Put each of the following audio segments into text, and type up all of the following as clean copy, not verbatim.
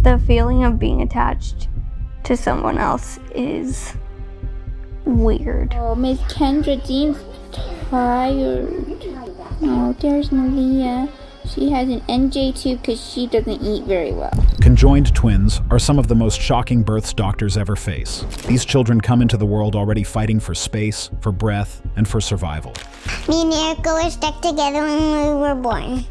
the feeling of being attached to someone else is weird. Oh, Miss Kendra seems tired. Oh, there's Malia. She has an NJ too because she doesn't eat very well. Conjoined twins are some of the most shocking births doctors ever face. These children come into the world already fighting for space, for breath, and for survival. Me and Erica were stuck together when we were born.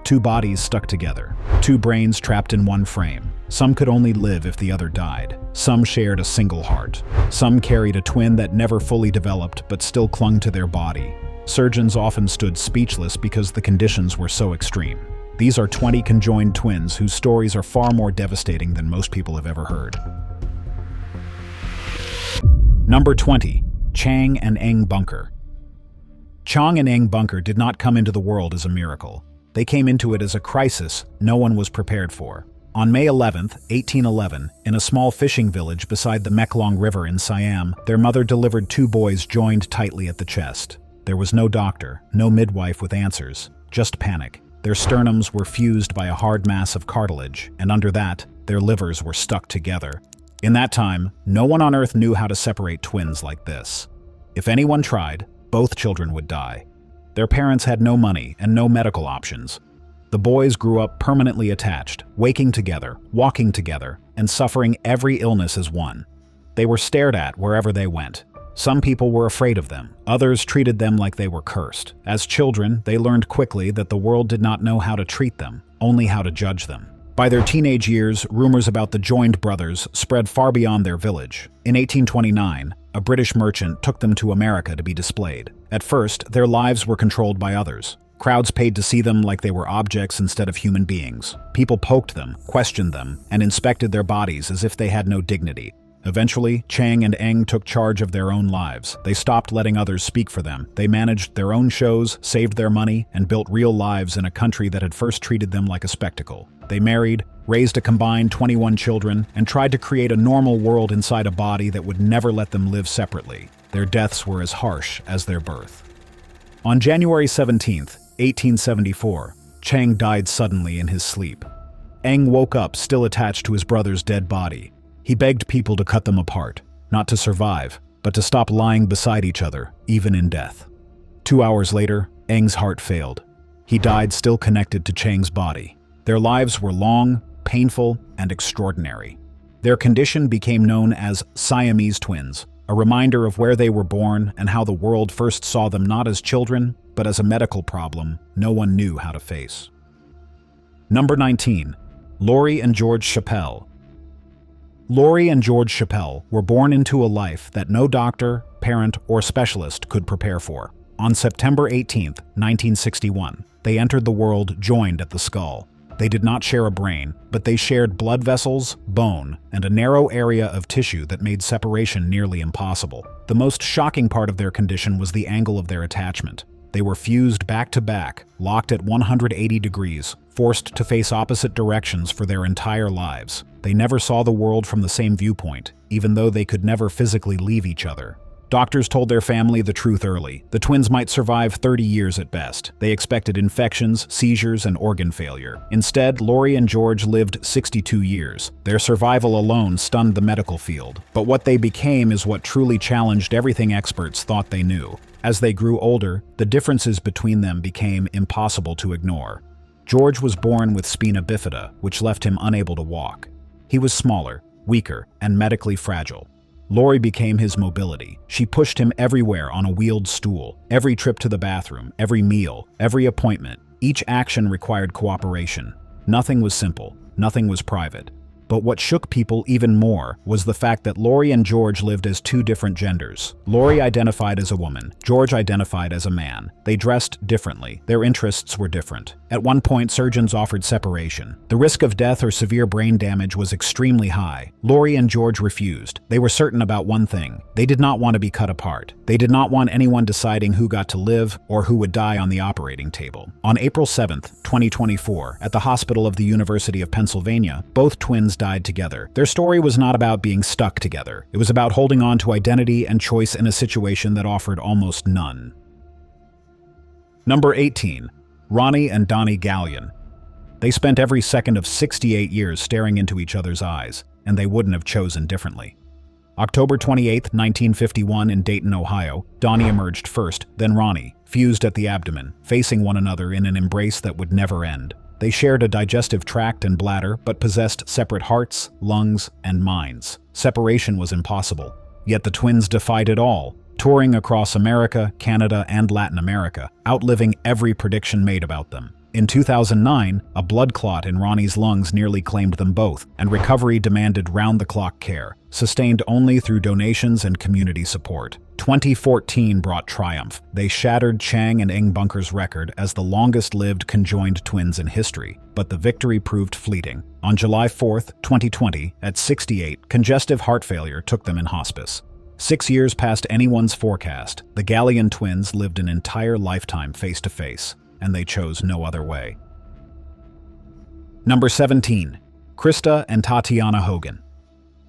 Two bodies stuck together, two brains trapped in one frame. Some could only live if the other died. Some shared a single heart. Some carried a twin that never fully developed but still clung to their body. Surgeons often stood speechless because the conditions were so extreme. These are 20 conjoined twins whose stories are far more devastating than most people have ever heard. Number 20. Chang and Eng Bunker. Chang and Eng Bunker did not come into the world as a miracle. They came into it as a crisis no one was prepared for. On May 11, 1811, in a small fishing village beside the Mekong River in Siam, their mother delivered two boys joined tightly at the chest. There was no doctor, no midwife with answers, just panic. Their sternums were fused by a hard mass of cartilage, and under that, their livers were stuck together. In that time, no one on earth knew how to separate twins like this. If anyone tried, both children would die. Their parents had no money and no medical options. The boys grew up permanently attached, waking together, walking together, and suffering every illness as one. They were stared at wherever they went. Some people were afraid of them. Others treated them like they were cursed. As children, they learned quickly that the world did not know how to treat them, only how to judge them. By their teenage years, rumors about the joined brothers spread far beyond their village. In 1829, a British merchant took them to America to be displayed. At first, their lives were controlled by others. Crowds paid to see them like they were objects instead of human beings. People poked them, questioned them, and inspected their bodies as if they had no dignity. Eventually, Chang and Eng took charge of their own lives. They stopped letting others speak for them. They managed their own shows, saved their money, and built real lives in a country that had first treated them like a spectacle. They married, raised a combined 21 children, and tried to create a normal world inside a body that would never let them live separately. Their deaths were as harsh as their birth. On January 17, 1874, Chang died suddenly in his sleep. Eng woke up still attached to his brother's dead body. He begged people to cut them apart, not to survive, but to stop lying beside each other, even in death. 2 hours later, Eng's heart failed. He died still connected to Chang's body. Their lives were long, painful, and extraordinary. Their condition became known as Siamese twins, a reminder of where they were born and how the world first saw them not as children, but as a medical problem no one knew how to face. Number 19. Lori and George Chappelle. Lori and George Chappelle were born into a life that no doctor, parent, or specialist could prepare for. On September 18, 1961, they entered the world joined at the skull. They did not share a brain, but they shared blood vessels, bone, and a narrow area of tissue that made separation nearly impossible. The most shocking part of their condition was the angle of their attachment. They were fused back to back, locked at 180 degrees, forced to face opposite directions for their entire lives. They never saw the world from the same viewpoint, even though they could never physically leave each other. Doctors told their family the truth early. The twins might survive 30 years at best. They expected infections, seizures, and organ failure. Instead, Lori and George lived 62 years. Their survival alone stunned the medical field. But what they became is what truly challenged everything experts thought they knew. As they grew older, the differences between them became impossible to ignore. George was born with spina bifida, which left him unable to walk. He was smaller, weaker, and medically fragile. Lori became his mobility. She pushed him everywhere on a wheeled stool. Every trip to the bathroom, every meal, every appointment. Each action required cooperation. Nothing was simple. Nothing was private. But what shook people even more was the fact that Lori and George lived as two different genders. Lori identified as a woman. George identified as a man. They dressed differently. Their interests were different. At one point, surgeons offered separation. The risk of death or severe brain damage was extremely high. Lori and George refused. They were certain about one thing. They did not want to be cut apart. They did not want anyone deciding who got to live or who would die on the operating table. On April 7, 2024, at the hospital of the University of Pennsylvania, both twins died together. Their story was not about being stuck together. It was about holding on to identity and choice in a situation that offered almost none. Number 18. Ronnie and Donnie Gallion. They spent every second of 68 years staring into each other's eyes, and they wouldn't have chosen differently. October 28, 1951, in Dayton, Ohio, Donnie emerged first, then Ronnie, fused at the abdomen, facing one another in an embrace that would never end. They shared a digestive tract and bladder, but possessed separate hearts, lungs, and minds. Separation was impossible. Yet the twins defied it all, touring across America, Canada, and Latin America, outliving every prediction made about them. In 2009, a blood clot in Ronnie's lungs nearly claimed them both, and recovery demanded round-the-clock care, sustained only through donations and community support. 2014 brought triumph. They shattered Chang and Eng Bunker's record as the longest-lived conjoined twins in history, but the victory proved fleeting. On July 4, 2020, at 68, congestive heart failure took them in hospice. 6 years past anyone's forecast, the Gallion twins lived an entire lifetime face-to-face, and they chose no other way. Number 17. Christa and Tatiana Hogan.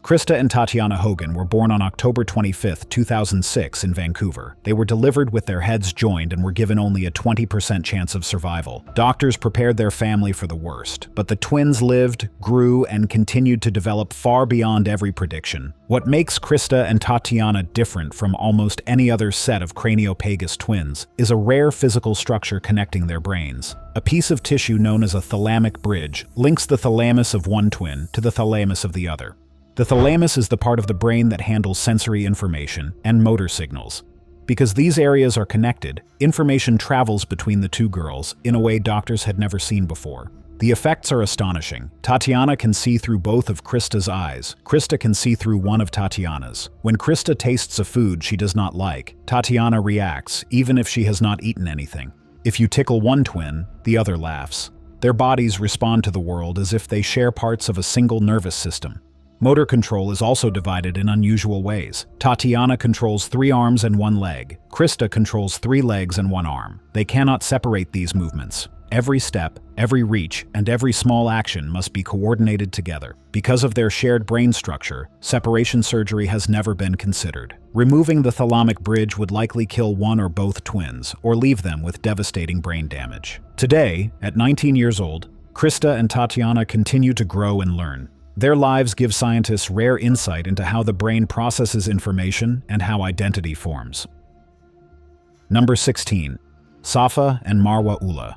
Christa and Tatiana Hogan were born on October 25, 2006 in Vancouver. They were delivered with their heads joined and were given only a 20% chance of survival. Doctors prepared their family for the worst, but the twins lived, grew, and continued to develop far beyond every prediction. What makes Christa and Tatiana different from almost any other set of craniopagus twins is a rare physical structure connecting their brains. A piece of tissue known as a thalamic bridge links the thalamus of one twin to the thalamus of the other. The thalamus is the part of the brain that handles sensory information and motor signals. Because these areas are connected, information travels between the two girls in a way doctors had never seen before. The effects are astonishing. Tatiana can see through both of Christa's eyes. Christa can see through one of Tatiana's. When Christa tastes a food she does not like, Tatiana reacts, even if she has not eaten anything. If you tickle one twin, the other laughs. Their bodies respond to the world as if they share parts of a single nervous system. Motor control is also divided in unusual ways. Tatiana controls 3 arms and 1 leg. Christa controls 3 legs and 1 arm. They cannot separate these movements. Every step, every reach, and every small action must be coordinated together. Because of their shared brain structure, separation surgery has never been considered. Removing the thalamic bridge would likely kill one or both twins, or leave them with devastating brain damage. Today, at 19 years old, Christa and Tatiana continue to grow and learn. Their lives give scientists rare insight into how the brain processes information and how identity forms. Number 16. Safa and Marwa.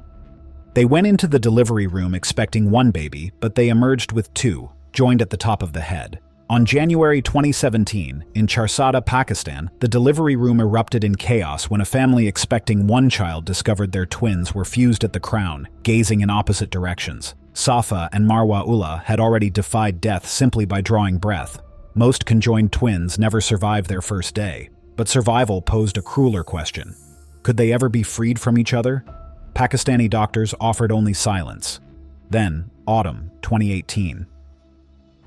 They went into the delivery room expecting 1 baby, but they emerged with 2, joined at the top of the head. On January 2017, in Charsada, Pakistan, the delivery room erupted in chaos when a family expecting 1 child discovered their twins were fused at the crown, gazing in opposite directions. Safa and Marwa had already defied death simply by drawing breath. Most conjoined twins never survived their first day, but survival posed a crueler question. Could they ever be freed from each other? Pakistani doctors offered only silence. Then, autumn 2018.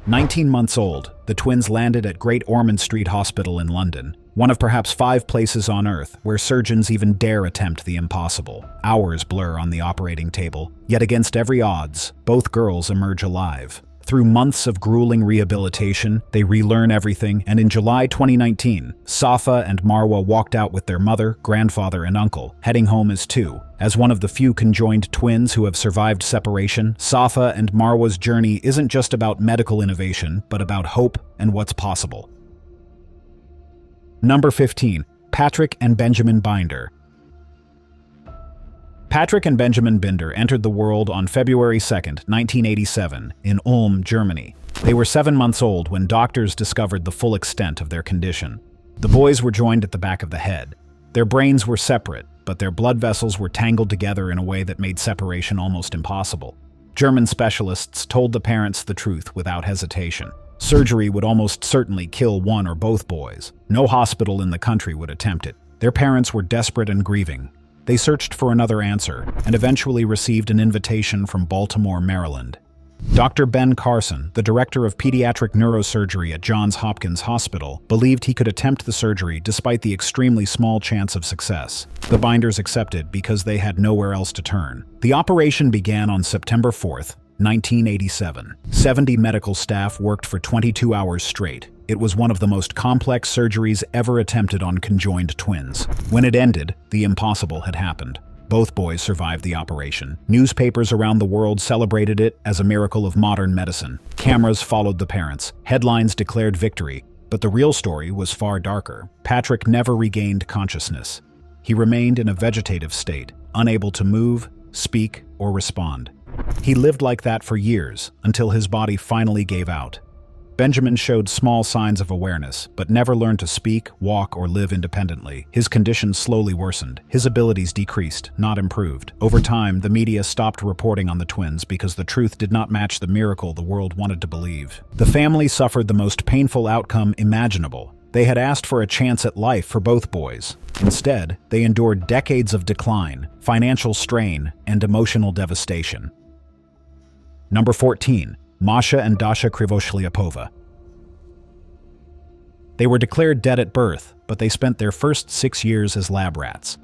19 months old, the twins landed at Great Ormond Street Hospital in London, one of perhaps 5 places on Earth where surgeons even dare attempt the impossible. Hours blur on the operating table, yet against every odds, both girls emerge alive. Through months of grueling rehabilitation, they relearn everything, and in July 2019, Safa and Marwa walked out with their mother, grandfather, and uncle, heading home as 2. As one of the few conjoined twins who have survived separation, Safa and Marwa's journey isn't just about medical innovation, but about hope and what's possible. Number 15. Patrick and Benjamin Binder. Patrick and Benjamin Binder entered the world on February 2, 1987, in Ulm, Germany. They were 7 months old when doctors discovered the full extent of their condition. The boys were joined at the back of the head. Their brains were separate, but their blood vessels were tangled together in a way that made separation almost impossible. German specialists told the parents the truth without hesitation. Surgery would almost certainly kill one or both boys. No hospital in the country would attempt it. Their parents were desperate and grieving. They searched for another answer and eventually received an invitation from Baltimore, Maryland. Dr. Ben Carson, the director of pediatric neurosurgery at Johns Hopkins Hospital, believed he could attempt the surgery despite the extremely small chance of success. The Binders accepted because they had nowhere else to turn. The operation began on September 4th, 1987. 70 medical staff worked for 22 hours straight. It was one of the most complex surgeries ever attempted on conjoined twins. When it ended, the impossible had happened. Both boys survived the operation. Newspapers around the world celebrated it as a miracle of modern medicine. Cameras followed the parents. Headlines declared victory. But the real story was far darker. Patrick never regained consciousness. He remained in a vegetative state, unable to move, speak, or respond. He lived like that for years, until his body finally gave out. Benjamin showed small signs of awareness, but never learned to speak, walk, or live independently. His condition slowly worsened. His abilities decreased, not improved. Over time, the media stopped reporting on the twins because the truth did not match the miracle the world wanted to believe. The family suffered the most painful outcome imaginable. They had asked for a chance at life for both boys. Instead, they endured decades of decline, financial strain, and emotional devastation. Number 14. Masha and Dasha Krivoshlyapova. They were declared dead at birth, but they spent their first 6 years as lab rats.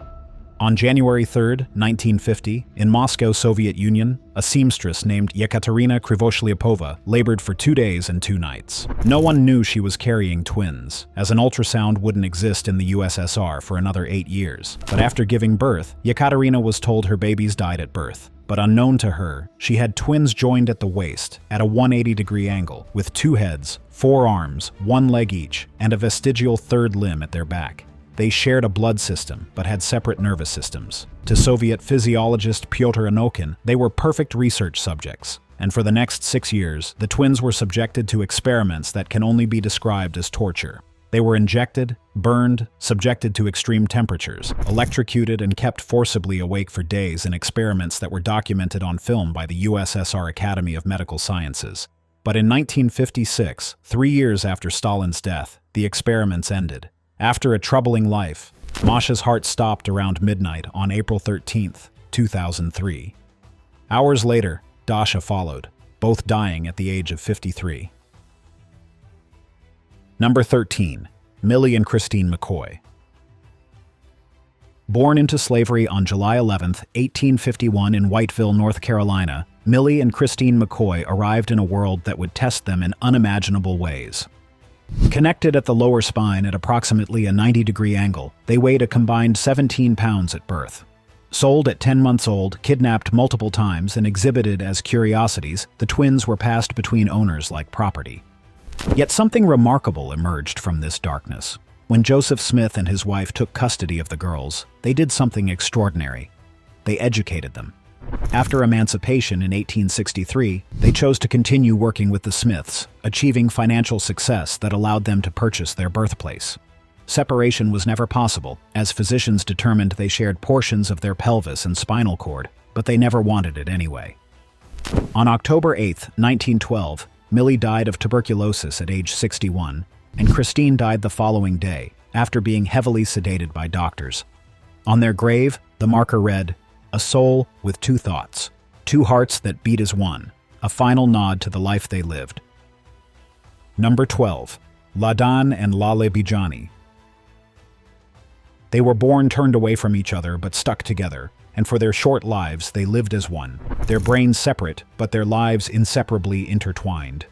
On January 3, 1950, in Moscow, Soviet Union, a seamstress named Ekaterina Krivoshlyapova labored for 2 days and 2 nights. No one knew she was carrying twins, as an ultrasound wouldn't exist in the USSR for another 8 years. But after giving birth, Ekaterina was told her babies died at birth. But unknown to her, she had twins joined at the waist, at a 180-degree angle, with 2 heads, 4 arms, 1 leg each, and a vestigial 3rd limb at their back. They shared a blood system, but had separate nervous systems. To Soviet physiologist Pyotr Anokhin, they were perfect research subjects. And for the next 6 years, the twins were subjected to experiments that can only be described as torture. They were injected, burned, subjected to extreme temperatures, electrocuted, and kept forcibly awake for days in experiments that were documented on film by the USSR Academy of Medical Sciences. But in 1956, 3 years after Stalin's death, the experiments ended. After a troubling life, Masha's heart stopped around midnight on April 13, 2003. Hours later, Dasha followed, both dying at the age of 53. Number 13. Millie and Christine McCoy. Born into slavery on July 11, 1851 in Whiteville, North Carolina, Millie and Christine McCoy arrived in a world that would test them in unimaginable ways. Connected at the lower spine at approximately a 90-degree angle, they weighed a combined 17 pounds at birth. Sold at 10 months old, kidnapped multiple times, and exhibited as curiosities, the twins were passed between owners like property. Yet something remarkable emerged from this darkness. When Joseph Smith and his wife took custody of the girls, they did something extraordinary. They educated them. After emancipation in 1863, they chose to continue working with the Smiths, achieving financial success that allowed them to purchase their birthplace. Separation was never possible, as physicians determined they shared portions of their pelvis and spinal cord, but they never wanted it anyway. On October 8, 1912, Millie died of tuberculosis at age 61, and Christine died the following day, after being heavily sedated by doctors. On their grave, the marker read, "A soul with 2 thoughts, 2 hearts that beat as one, a final nod to the life they lived." Number 12. Ladan and Laleh Bijani. They were born turned away from each other but stuck together, and for their short lives they lived as one, their brains separate but their lives inseparably intertwined.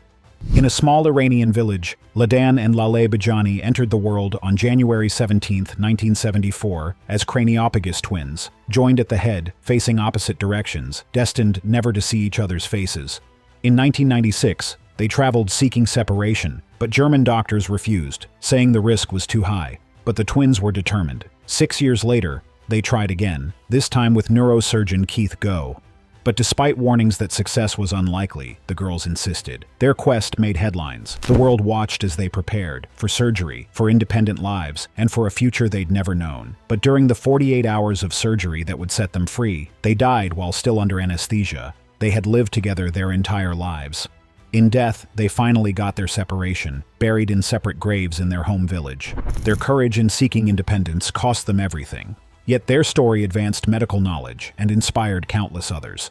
In a small Iranian village, Ladan and Laleh Bijani entered the world on January 17, 1974, as craniopagus twins, joined at the head, facing opposite directions, destined never to see each other's faces. In 1996, they traveled seeking separation, but German doctors refused, saying the risk was too high. But the twins were determined. 6 years later, they tried again, this time with neurosurgeon Keith Go. But despite warnings that success was unlikely, the girls insisted. Their quest made headlines. The world watched as they prepared for surgery, for independent lives, and for a future they'd never known. But during the 48 hours of surgery that would set them free, they died while still under anesthesia. They had lived together their entire lives. In death, they finally got their separation, buried in separate graves in their home village. Their courage in seeking independence cost them everything. Yet their story advanced medical knowledge and inspired countless others.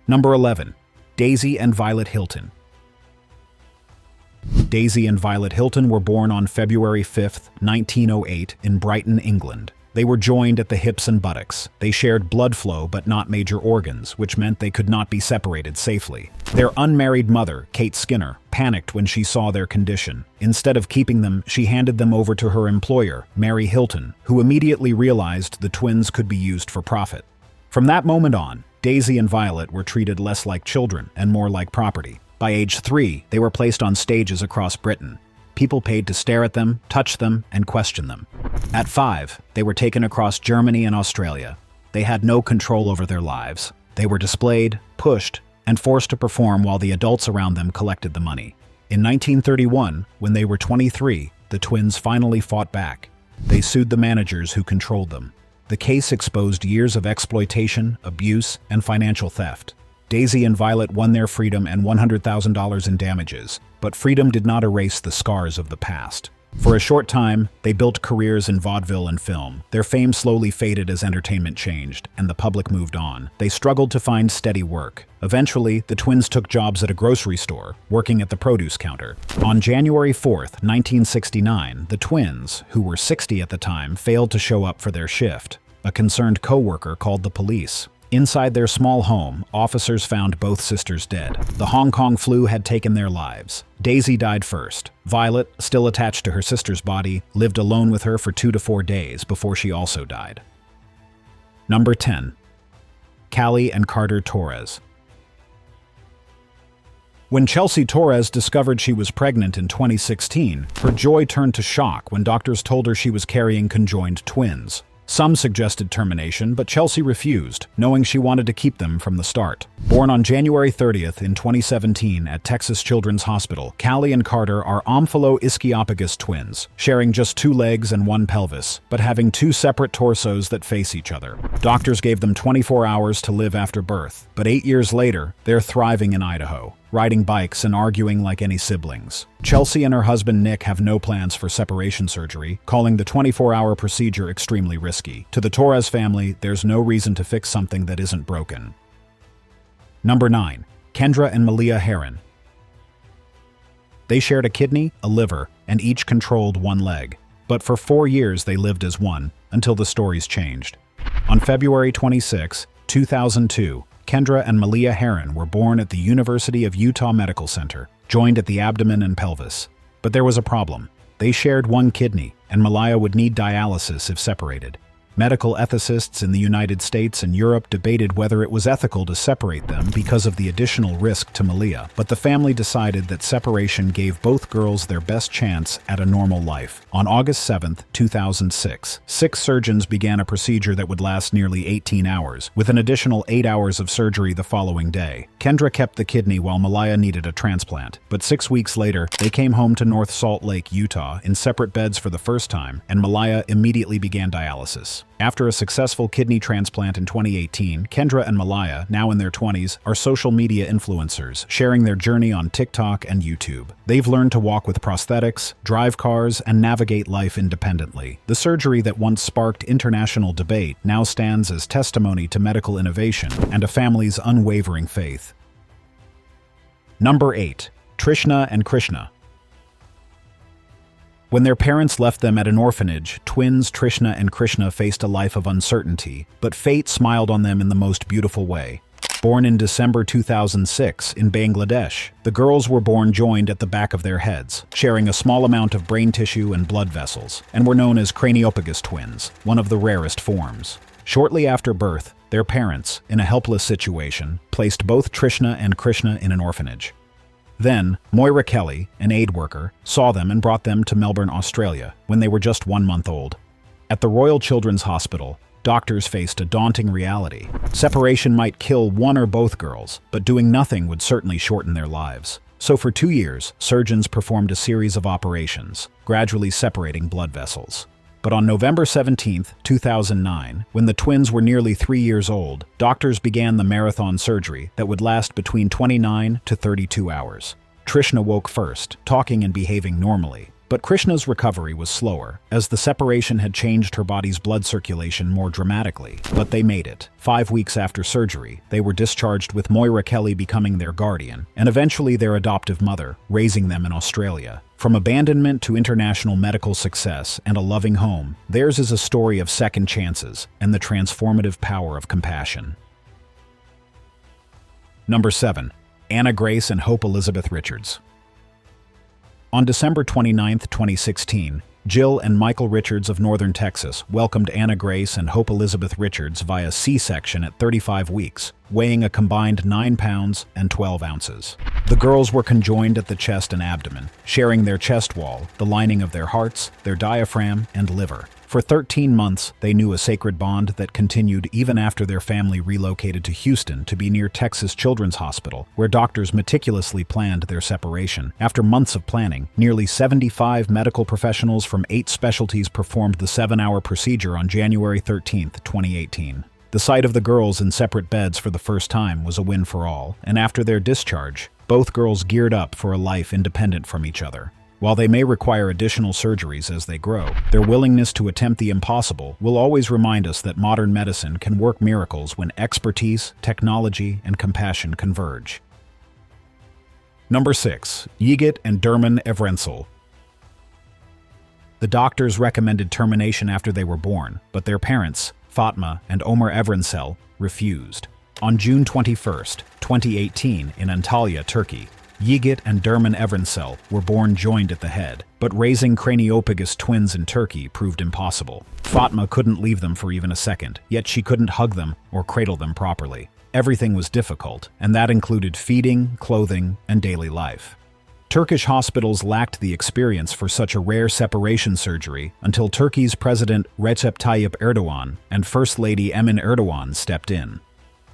Number 11. Daisy and Violet Hilton. Daisy and Violet Hilton were born on February 5, 1908, in Brighton, England. They were joined at the hips and buttocks. They shared blood flow but not major organs, which meant they could not be separated safely. Their unmarried mother, Kate Skinner, panicked when she saw their condition. Instead of keeping them, she handed them over to her employer, Mary Hilton, who immediately realized the twins could be used for profit. From that moment on, Daisy and Violet were treated less like children and more like property. By age 3, they were placed on stages across Britain. People paid to stare at them, touch them, and question them. At 5, they were taken across Germany and Australia. They had no control over their lives. They were displayed, pushed, and forced to perform while the adults around them collected the money. In 1931, when they were 23, the twins finally fought back. They sued the managers who controlled them. The case exposed years of exploitation, abuse, and financial theft. Daisy and Violet won their freedom and $100,000 in damages, but freedom did not erase the scars of the past. For a short time, they built careers in vaudeville and film. Their fame slowly faded as entertainment changed, and the public moved on. They struggled to find steady work. Eventually, the twins took jobs at a grocery store, working at the produce counter. On January 4th, 1969, the twins, who were 60 at the time, failed to show up for their shift. A concerned co-worker called the police. Inside their small home, officers found both sisters dead. The Hong Kong flu had taken their lives. Daisy died first. Violet, still attached to her sister's body, lived alone with her for 2 to 4 days before she also died. Number 10. Callie and Carter Torres. When Chelsea Torres discovered she was pregnant in 2016, her joy turned to shock when doctors told her she was carrying conjoined twins. Some suggested termination, but Chelsea refused, knowing she wanted to keep them from the start. Born on January 30th in 2017 at Texas Children's Hospital, Callie and Carter are omphaloscopous twins, sharing just 2 legs and 1 pelvis, but having 2 separate torsos that face each other. Doctors gave them 24 hours to live after birth, but 8 years later, they're thriving in Idaho, riding bikes and arguing like any siblings. Chelsea and her husband Nick have no plans for separation surgery, calling the 24-hour procedure extremely risky. To the Torres family, there's no reason to fix something that isn't broken. Number 9. Kendra and Malia Herrin. They shared a kidney, a liver, and each controlled 1 leg. But for 4 years they lived as one, until the stories changed. On February 26, 2002, Kendra and Malia Herrin were born at the University of Utah Medical Center, joined at the abdomen and pelvis. But there was a problem. They shared 1 kidney, and Malia would need dialysis if separated. Medical ethicists in the United States and Europe debated whether it was ethical to separate them because of the additional risk to Malia, but the family decided that separation gave both girls their best chance at a normal life. On August 7, 2006, 6 surgeons began a procedure that would last nearly 18 hours, with an additional 8 hours of surgery the following day. Kendra kept the kidney while Malia needed a transplant, but 6 weeks later, they came home to North Salt Lake, Utah, in separate beds for the first time, and Malia immediately began dialysis. After a successful kidney transplant in 2018, Kendra and Malia, now in their 20s, are social media influencers, sharing their journey on TikTok and YouTube. They've learned to walk with prosthetics, drive cars, and navigate life independently. The surgery that once sparked international debate now stands as testimony to medical innovation and a family's unwavering faith. Number 8. Trishna and Krishna. When their parents left them at an orphanage, twins Trishna and Krishna faced a life of uncertainty, but fate smiled on them in the most beautiful way. Born in December 2006 in Bangladesh, the girls were born joined at the back of their heads, sharing a small amount of brain tissue and blood vessels, and were known as craniopagus twins, one of the rarest forms. Shortly after birth, their parents, in a helpless situation, placed both Trishna and Krishna in an orphanage. Then, Moira Kelly, an aid worker, saw them and brought them to Melbourne, Australia, when they were just 1 month old. At the Royal Children's Hospital, doctors faced a daunting reality. Separation might kill one or both girls, but doing nothing would certainly shorten their lives. So for 2 years, surgeons performed a series of operations, gradually separating blood vessels. But on November 17, 2009, when the twins were nearly 3 years old, doctors began the marathon surgery that would last between 29 to 32 hours. Trishna woke first, talking and behaving normally. But Krishna's recovery was slower, as the separation had changed her body's blood circulation more dramatically. But they made it. 5 weeks after surgery, they were discharged with Moira Kelly becoming their guardian, and eventually their adoptive mother, raising them in Australia. From abandonment to international medical success and a loving home, theirs is a story of second chances and the transformative power of compassion. Number 7. Anna Grace and Hope Elizabeth Richards. On December 29, 2016, Jill and Michael Richards of Northern Texas welcomed Anna Grace and Hope Elizabeth Richards via C-section at 35 weeks, weighing a combined 9 pounds and 12 ounces. The girls were conjoined at the chest and abdomen, sharing their chest wall, the lining of their hearts, their diaphragm, and liver. For 13 months, they knew a sacred bond that continued even after their family relocated to Houston to be near Texas Children's Hospital, where doctors meticulously planned their separation. After months of planning, nearly 75 medical professionals from 8 specialties performed the 7-hour procedure on January 13, 2018. The sight of the girls in separate beds for the first time was a win for all, and after their discharge, both girls geared up for a life independent from each other. While they may require additional surgeries as they grow, their willingness to attempt the impossible will always remind us that modern medicine can work miracles when expertise, technology, and compassion converge. Number 6. Yigit and Derman Evrensel. The doctors recommended termination after they were born, but their parents, Fatma and Omer Evrensel, refused. On June 21, 2018, in Antalya, Turkey, Yigit and Derman Evrensel were born joined at the head, but raising craniopagus twins in Turkey proved impossible. Fatma couldn't leave them for even a second, yet she couldn't hug them or cradle them properly. Everything was difficult, and that included feeding, clothing, and daily life. Turkish hospitals lacked the experience for such a rare separation surgery until Turkey's President Recep Tayyip Erdogan and First Lady Emin Erdogan stepped in.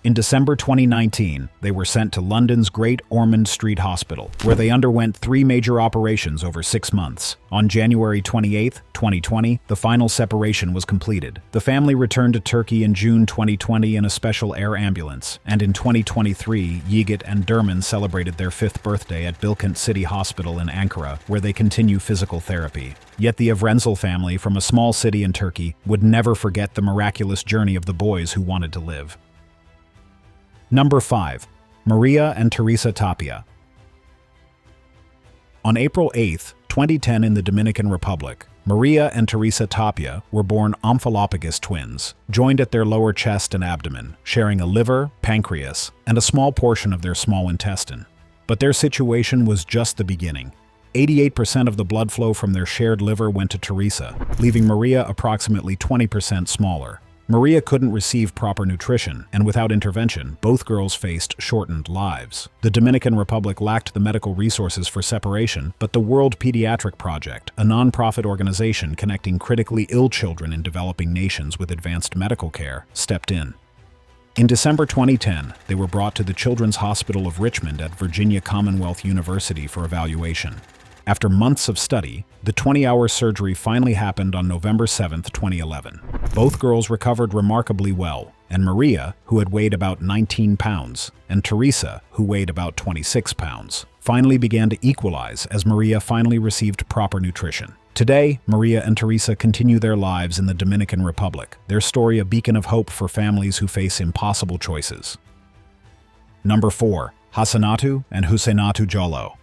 In December 2019, they were sent to London's Great Ormond Street Hospital, where they underwent 3 major operations over 6 months. On January 28, 2020, the final separation was completed. The family returned to Turkey in June 2020 in a special air ambulance, and in 2023, Yigit and Derman celebrated their 5th birthday at Bilkent City Hospital in Ankara, where they continue physical therapy. Yet the Evrensel family from a small city in Turkey would never forget the miraculous journey of the boys who wanted to live. Number 5. Maria and Teresa Tapia. On April 8, 2010 in the Dominican Republic, Maria and Teresa Tapia were born omphalopagus twins, joined at their lower chest and abdomen, sharing a liver, pancreas, and a small portion of their small intestine. But their situation was just the beginning. 88% of the blood flow from their shared liver went to Teresa, leaving Maria approximately 20% smaller. Maria couldn't receive proper nutrition, and without intervention, both girls faced shortened lives. The Dominican Republic lacked the medical resources for separation, but the World Pediatric Project, a non-profit organization connecting critically ill children in developing nations with advanced medical care, stepped in. In December 2010, they were brought to the Children's Hospital of Richmond at Virginia Commonwealth University for evaluation. After months of study, the 20-hour surgery finally happened on November 7, 2011. Both girls recovered remarkably well, and Maria, who had weighed about 19 pounds, and Teresa, who weighed about 26 pounds, finally began to equalize as Maria finally received proper nutrition. Today, Maria and Teresa continue their lives in the Dominican Republic, their story a beacon of hope for families who face impossible choices. Number 4. Hassanatu and Hussainatu Jallow.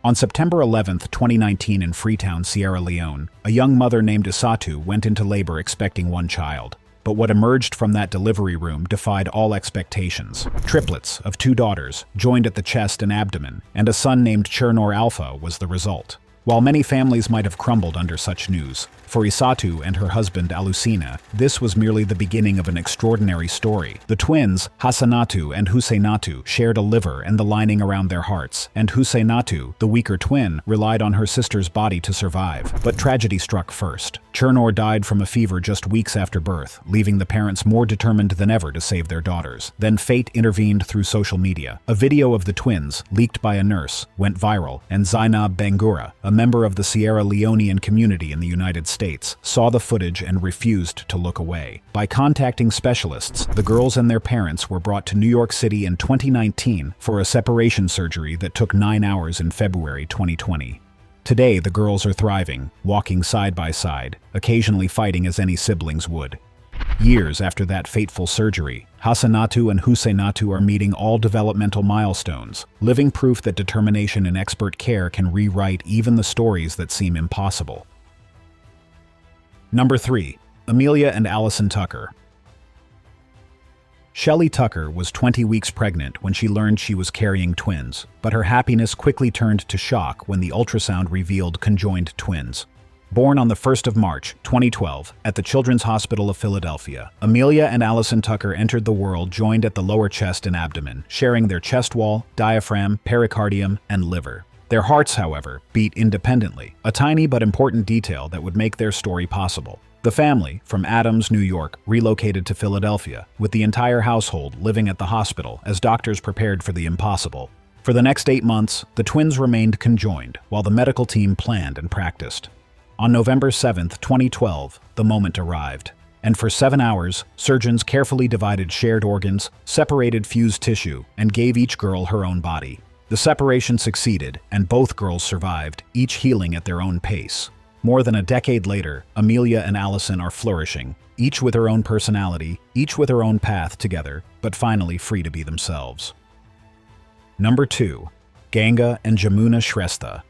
On September 11, 2019 in Freetown, Sierra Leone, a young mother named Isatu went into labor expecting 1 child. But what emerged from that delivery room defied all expectations. Triplets of 2 daughters, joined at the chest and abdomen, and a son named Chernor Alpha was the result. While many families might have crumbled under such news, for Isatu and her husband Alucina, this was merely the beginning of an extraordinary story. The twins, Hassanatu and Hussainatu, shared a liver and the lining around their hearts, and Hussainatu, the weaker twin, relied on her sister's body to survive. But tragedy struck first. Chernor died from a fever just weeks after birth, leaving the parents more determined than ever to save their daughters. Then fate intervened through social media. A video of the twins, leaked by a nurse, went viral, and Zainab Bangura, a member of the Sierra Leonean community in the United States, saw the footage and refused to look away. By contacting specialists, the girls and their parents were brought to New York City in 2019 for a separation surgery that took 9 hours in February 2020. Today, the girls are thriving, walking side by side, occasionally fighting as any siblings would. Years after that fateful surgery, Hassanatu and Hussainatu are meeting all developmental milestones, living proof that determination and expert care can rewrite even the stories that seem impossible. Number 3. Amelia and Allison Tucker. Shelley Tucker was 20 weeks pregnant when she learned she was carrying twins, but her happiness quickly turned to shock when the ultrasound revealed conjoined twins. Born on the 1st of March, 2012, at the Children's Hospital of Philadelphia, Amelia and Allison Tucker entered the world joined at the lower chest and abdomen, sharing their chest wall, diaphragm, pericardium, and liver. Their hearts, however, beat independently, a tiny but important detail that would make their story possible. The family, from Adams, New York, relocated to Philadelphia, with the entire household living at the hospital as doctors prepared for the impossible. For the next 8 months, the twins remained conjoined while the medical team planned and practiced. On November 7, 2012, the moment arrived. And for 7 hours, surgeons carefully divided shared organs, separated fused tissue, and gave each girl her own body. The separation succeeded, and both girls survived, each healing at their own pace. More than a decade later, Amelia and Allison are flourishing, each with her own personality, each with her own path together, but finally free to be themselves. Number 2. Ganga and Jamuna Shrestha.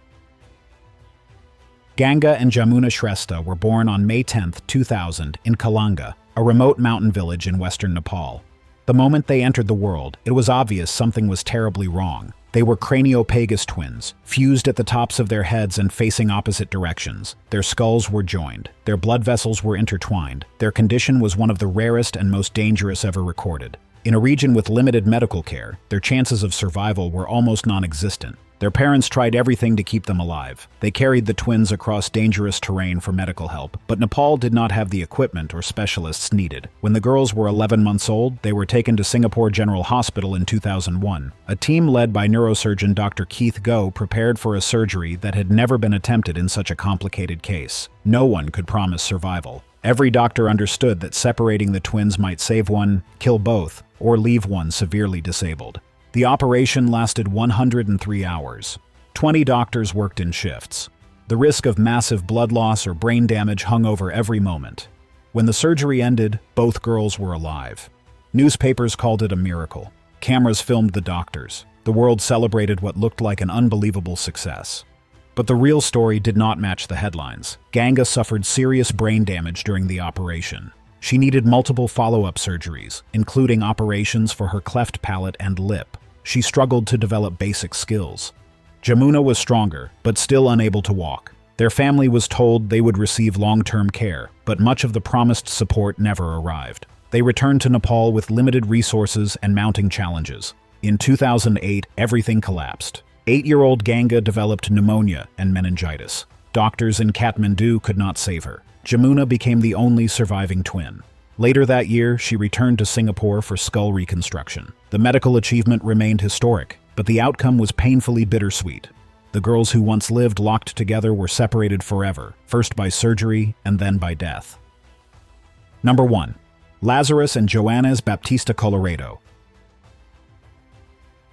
Ganga and Jamuna Shrestha were born on May 10, 2000, in Kalanga, a remote mountain village in western Nepal. The moment they entered the world, it was obvious something was terribly wrong. They were craniopagus twins, fused at the tops of their heads and facing opposite directions. Their skulls were joined. Their blood vessels were intertwined. Their condition was one of the rarest and most dangerous ever recorded. In a region with limited medical care, their chances of survival were almost non-existent. Their parents tried everything to keep them alive. They carried the twins across dangerous terrain for medical help, but Nepal did not have the equipment or specialists needed. When the girls were 11 months old, they were taken to Singapore General Hospital in 2001. A team led by neurosurgeon Dr. Keith Goh prepared for a surgery that had never been attempted in such a complicated case. No one could promise survival. Every doctor understood that separating the twins might save one, kill both, or leave one severely disabled. The operation lasted 103 hours. 20 doctors worked in shifts. The risk of massive blood loss or brain damage hung over every moment. When the surgery ended, both girls were alive. Newspapers called it a miracle. Cameras filmed the doctors. The world celebrated what looked like an unbelievable success. But the real story did not match the headlines. Ganga suffered serious brain damage during the operation. She needed multiple follow-up surgeries, including operations for her cleft palate and lip. She struggled to develop basic skills. Jamuna was stronger, but still unable to walk. Their family was told they would receive long-term care, but much of the promised support never arrived. They returned to Nepal with limited resources and mounting challenges. In 2008, everything collapsed. 8-year-old Ganga developed pneumonia and meningitis. Doctors in Kathmandu could not save her. Jamuna became the only surviving twin. Later that year, she returned to Singapore for skull reconstruction. The medical achievement remained historic, but the outcome was painfully bittersweet. The girls who once lived locked together were separated forever, first by surgery and then by death. Number 1. Lazarus and Joannes Baptista Colloredo.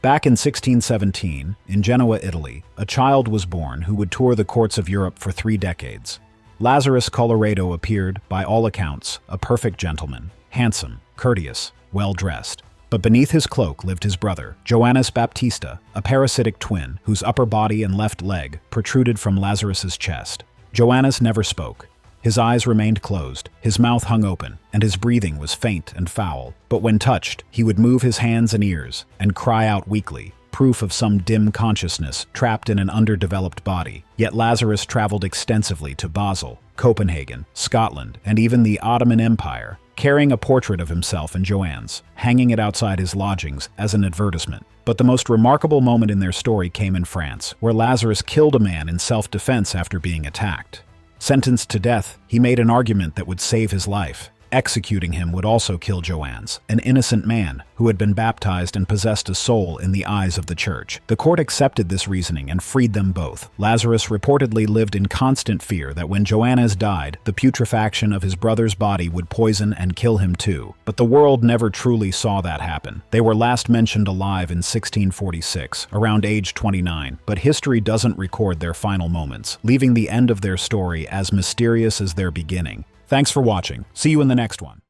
Back in 1617, in Genoa, Italy, a child was born who would tour the courts of Europe for 3 decades. Lazarus Colloredo appeared, by all accounts, a perfect gentleman, handsome, courteous, well-dressed. But beneath his cloak lived his brother, Joannes Baptista, a parasitic twin whose upper body and left leg protruded from Lazarus's chest. Joannes never spoke. His eyes remained closed, his mouth hung open, and his breathing was faint and foul. But when touched, he would move his hands and ears and cry out weakly, proof of some dim consciousness trapped in an underdeveloped body. Yet Lazarus traveled extensively to Basel, Copenhagen, Scotland, and even the Ottoman Empire, carrying a portrait of himself and Joannes, hanging it outside his lodgings as an advertisement. But the most remarkable moment in their story came in France, where Lazarus killed a man in self-defense after being attacked. Sentenced to death, he made an argument that would save his life. Executing him would also kill Joannes, an innocent man who had been baptized and possessed a soul in the eyes of the church. The court accepted this reasoning and freed them both. Lazarus reportedly lived in constant fear that when Joannes died, the putrefaction of his brother's body would poison and kill him too. But the world never truly saw that happen. They were last mentioned alive in 1646, around age 29, but history doesn't record their final moments, leaving the end of their story as mysterious as their beginning. Thanks for watching. See you in the next one.